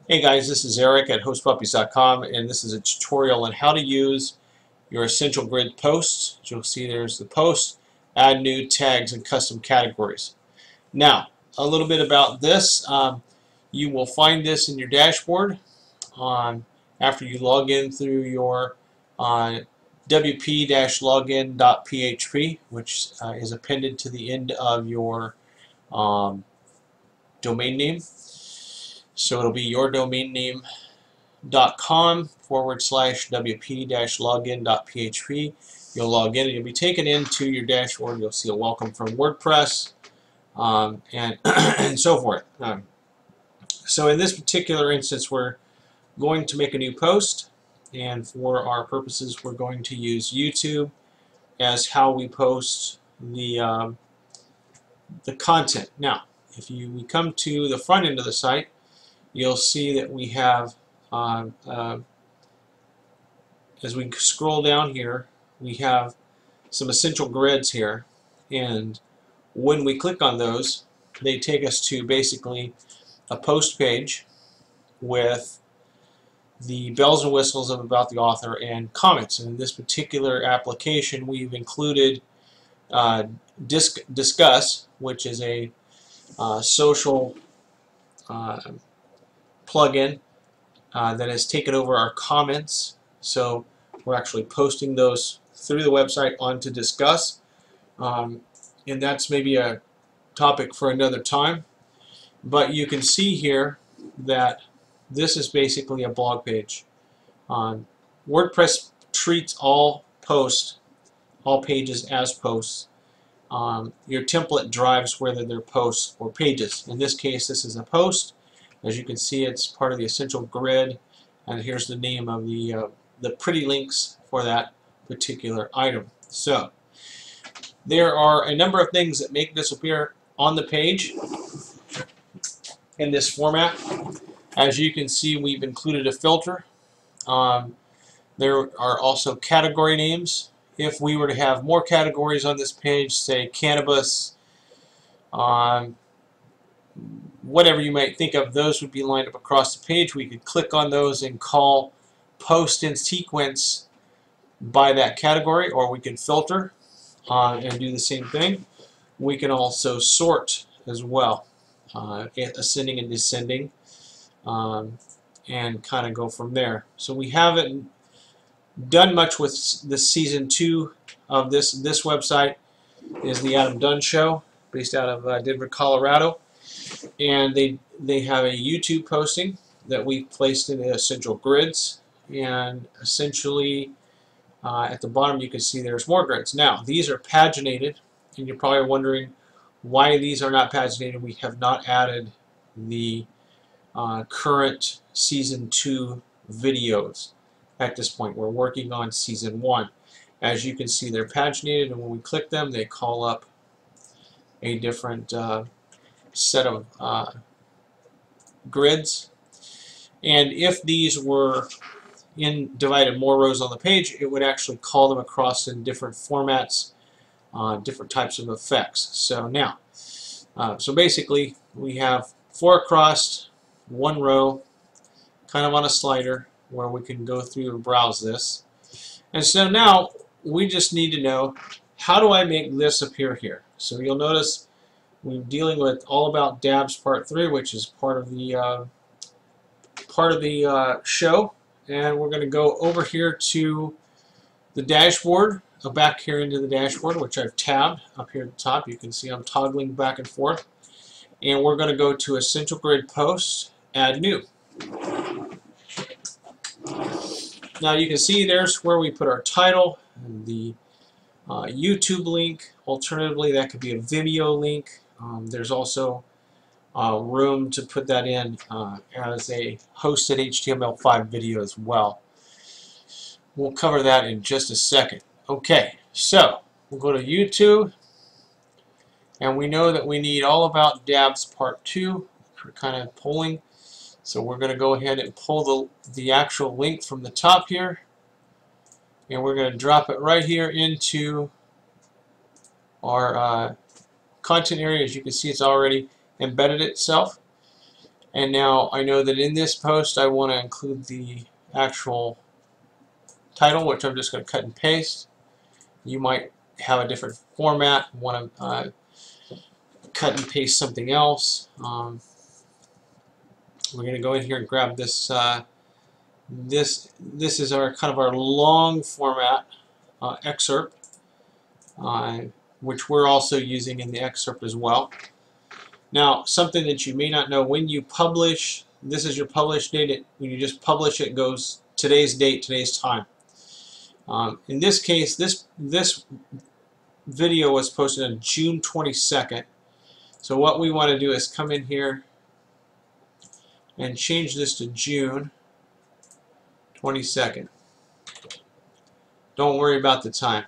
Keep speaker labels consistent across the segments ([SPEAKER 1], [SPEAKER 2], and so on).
[SPEAKER 1] Hey guys, this is Eric at hostpuppies.com, and this is a tutorial on how to use your Essential Grid posts. As you'll see, there's the post, add new tags and custom categories. Now, a little bit about this. You will find this in your dashboard after you log in through your wp-login.php, which is appended to the end of your domain name. So it'll be your domain name.com/wp-login.php. You'll log in and you'll be taken into your dashboard. You'll see a welcome from WordPress and, and so forth. So in this particular instance, we're going to make a new post, and for our purposes, we're going to use YouTube as how we post the content. Now, if we come to the front end of the site, you'll see that we have, as we scroll down here, we have some essential grids here, and when we click on those, they take us to basically a post page with the bells and whistles of about the author and comments. And in this particular application, we've included Discuss, which is a social plugin that has taken over our comments. So we're actually posting those through the website onto Discuss, and that's maybe a topic for another time. But you can see here that this is basically a blog page. WordPress treats all pages as posts. Your template drives whether they're posts or pages. In this case, this is a post. As you can see, it's part of the Essential Grid, and here's the name of the pretty links for that particular item. So there are a number of things that make this appear on the page in this format. As you can see, we've included a filter. There are also category names. If we were to have more categories on this page, say cannabis, whatever you might think of, those would be lined up across the page. We could click on those and call post in sequence by that category, or we can filter and do the same thing. We can also sort as well, ascending and descending, and kind of go from there. So we haven't done much with the season 2 of this. This website is the Adam Dunn Show, based out of Denver, Colorado. And they have a YouTube posting that we placed in the Essential Grids, and essentially at the bottom you can see there's more grids. Now these are paginated, and you're probably wondering why these are not paginated. We have not added the current season 2 videos at this point. We're working on season 1. As you can see, they're paginated, and when we click them, they call up a different set of grids. And if these were divided more rows on the page, it would actually call them across in different formats, different types of effects. So now, so basically we have 4 across, 1 row, kind of on a slider where we can go through and browse this. And so now we just need to know, how do I make this appear here? So you'll notice we're dealing with All About Dabs Part 3, which is part of the show, and we're going to go over here to the dashboard, back here into the dashboard, which I've tabbed up here at the top. You can see I'm toggling back and forth, and we're going to go to Essential Grid Posts, Add New. Now you can see there's where we put our title and the YouTube link. Alternatively, that could be a Vimeo link. There's also room to put that in as a hosted HTML5 video as well. We'll cover that in just a second. Okay, so we'll go to YouTube, and we know that we need All About Dabs Part 2. We're kind of pulling, so we're going to go ahead and pull the actual link from the top here, and we're going to drop it right here into our content area. As you can see, it's already embedded itself. And now I know that in this post I want to include the actual title, which I'm just going to cut and paste. You might have a different format, want to cut and paste something else. We're going to go in here and grab this. This is our kind of our long format excerpt, which we're also using in the excerpt as well. Now, something that you may not know, when you publish, this is your publish date. When you just publish it, goes today's date, today's time. In this case, this video was posted on June 22nd. So what we want to do is come in here and change this to June 22nd. Don't worry about the time.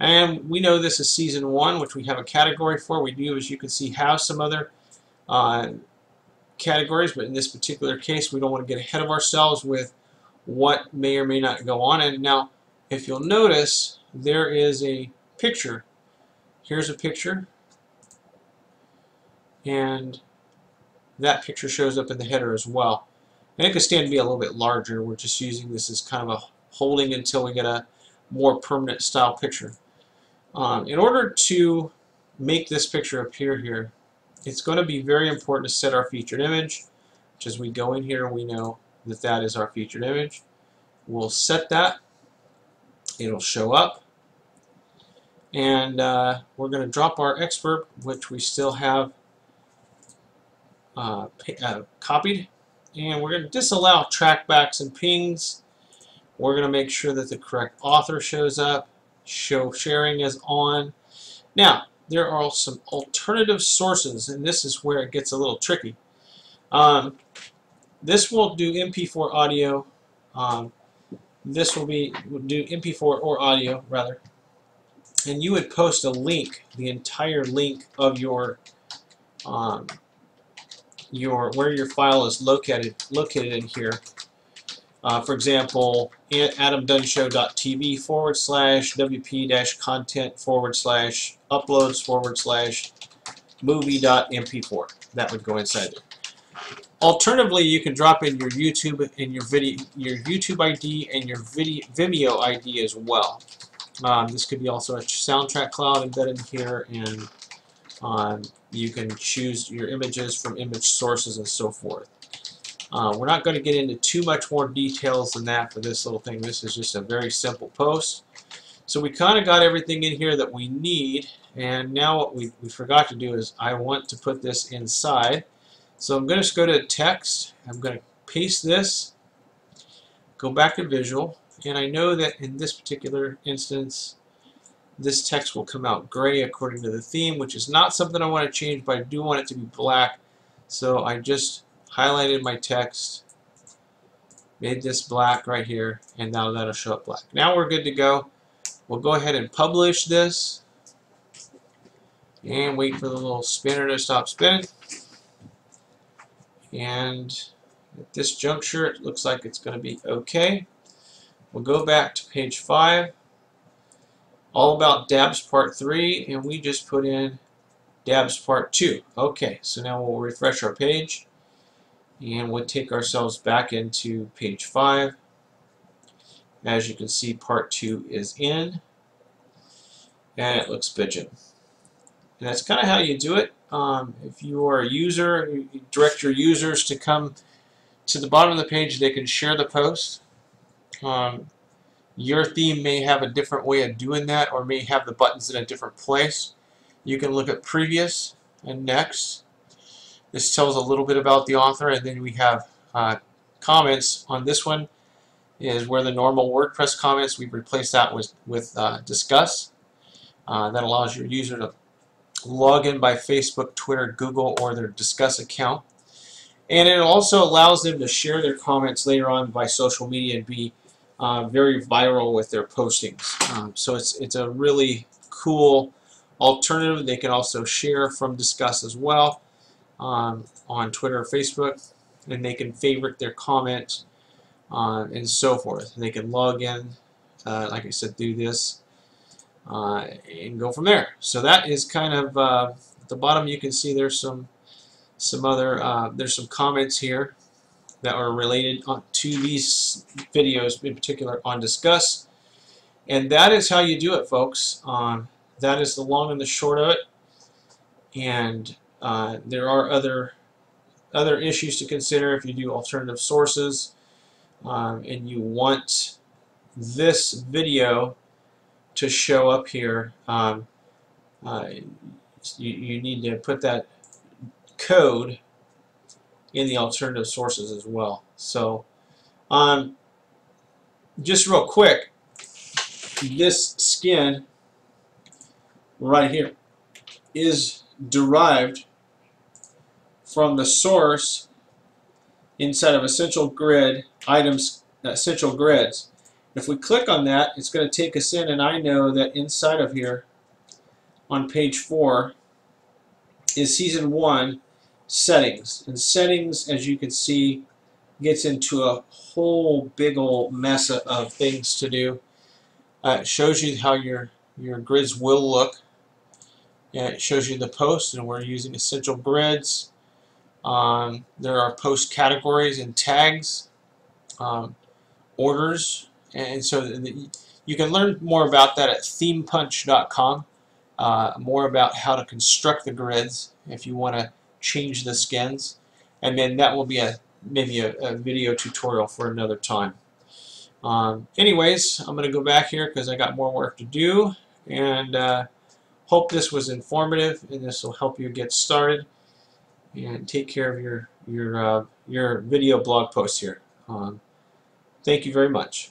[SPEAKER 1] And we know this is season 1, which we have a category for. We do, as you can see, have some other categories, but in this particular case, we don't want to get ahead of ourselves with what may or may not go on. And now, if you'll notice, there is a picture. Here's a picture, and that picture shows up in the header as well. And it could stand to be a little bit larger. We're just using this as kind of a holding until we get a more permanent style picture. In order to make this picture appear here, it's going to be very important to set our featured image, which as we go in here, we know that that is our featured image. We'll set that. It'll show up. And we're going to drop our excerpt, which we still have copied. And we're going to disallow trackbacks and pings. We're going to make sure that the correct author shows up. Show sharing is on. Now, there are some alternative sources, and this is where it gets a little tricky. This will do MP4 audio. This will do MP4 or audio, rather. And you would post a link, the entire link of your where your file is located in here. For example, adamdunshow.tv/wp-content/uploads/movie.mp4. That would go inside there. Alternatively, you can drop in your YouTube and your YouTube ID and your Vimeo ID as well. This could be also a soundtrack cloud embedded in here, and you can choose your images from image sources and so forth. We're not going to get into too much more details than that for this little thing. This is just a very simple post. So we kind of got everything in here that we need, and now what we forgot to do is I want to put this inside. So I'm going to just go to text. I'm going to paste this, go back to visual, and I know that in this particular instance this text will come out gray according to the theme, which is not something I want to change, but I do want it to be black. So I just highlighted my text, made this black right here, and now that'll show up black. Now we're good to go. We'll go ahead and publish this and wait for the little spinner to stop spinning. And at this juncture, it looks like it's going to be okay. We'll go back to page 5, all about dabs part 3, and we just put in dabs part 2. Okay, so now we'll refresh our page, and we'll take ourselves back into page 5. As you can see, part 2 is in, and it looks bitchin'. And that's kind of how you do it. If you are a user, you direct your users to come to the bottom of the page. They can share the post. Your theme may have a different way of doing that, or may have the buttons in a different place. You can look at previous and next. This tells a little bit about the author, and then we have comments. On this one is where the normal WordPress comments, we've replaced that with discuss. That allows your user to log in by Facebook, Twitter, Google, or their Discuss account. And it also allows them to share their comments later on by social media and be very viral with their postings. So it's a really cool alternative. They can also share from Discuss as well on Twitter or Facebook, and they can favorite their comment and so forth. They can log in, like I said, do this and go from there. So that is kind of at the bottom. You can see there's some some other, there's some comments here that are related to these videos, in particular on Discuss. And that is how you do it, folks. That is the long and the short of it. And there are other issues to consider if you do alternative sources and you want this video to show up here. You need to put that code in the alternative sources as well. So just real quick, this skin right here is derived from the source inside of Essential Grid items, Essential Grids. If we click on that, it's going to take us in, and I know that inside of here on page 4 is Season 1 Settings. And settings, as you can see, gets into a whole big old mess of things to do. It shows you how your grids will look, and it shows you the posts, and we're using Essential Grids. There are post categories and tags, orders, and so you can learn more about that at themepunch.com. More about how to construct the grids if you want to change the skins, and then that will be maybe a video tutorial for another time. Anyways, I'm going to go back here because I got more work to do, and hope this was informative and this will help you get started and take care of your video blog posts here. Thank you very much.